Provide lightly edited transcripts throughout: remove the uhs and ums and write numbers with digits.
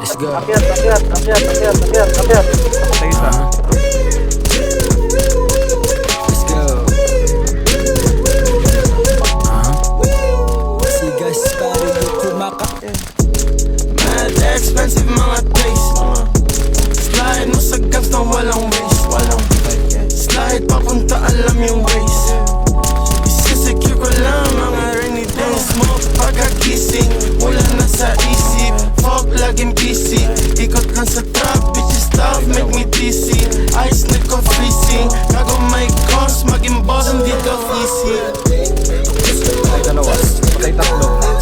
Let's go. Akyat. Let's go. See guys, pare yung kumaka. Mad expensive mga taste. Slide mo sa gangs na walang waste. Slide papunta alam yung ways. Isisecure ko lang mga rainy days mo. Pagkagising, wala na sa isip. Fuck laging busy. Ikot lang sa trap, bitches stuff make me dizzy. Ice need ko freezing. Bago may cost, maging boss hindi ka easy. Patay dalawa. Patay tatlo. Patay.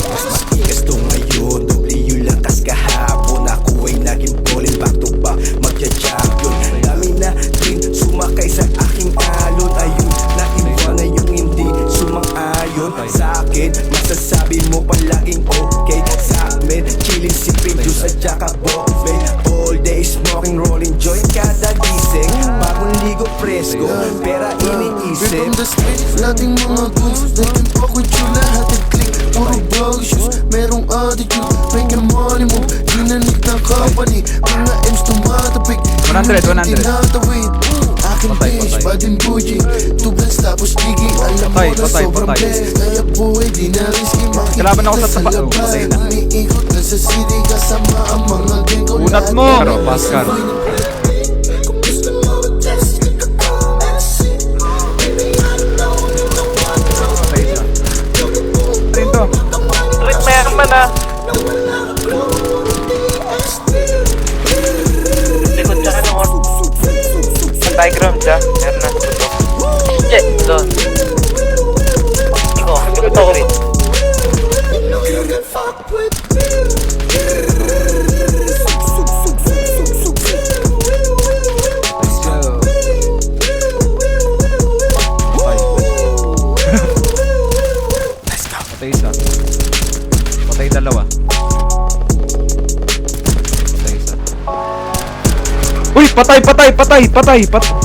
Mas matigas to ngayon, doble yung lakas kahapon. Ako ay naging ballin' back to back, magja-champion. Dami na din sumakay sa aking alon. Ayun, naiba ngayong hindi sumang-ayon sa akin. Masasabi mo palaging okay sa amin. Chillin' sipin juice at saka bombay. All day smoking, rolling joint kada gising. Bagong ligo presko, pera iniisip. From the street, laging mga goons. They can fuck with you, lahat ay click. Puro bag shoes, merong attitude. Making money move, dinanig ng company. Mga M's tumatapik, 100. tinatawid. Aking bitch, badin bougie. Tubans tapos gigi, alam mo na sobrang blessed. Kaya buhay, di na risky makikita Kalaban ako sa taba. Patay na. Umiikot na sa city, kasama ang mga gang ko. Unat mo! Pascal. Likod siya ng orto. Ang diagram siya. Meron na sa buto. Check, doon. Iko, likod ako rin. Let's go. Patay isa. Patay dalawa. Patay isa. Uy! Patay!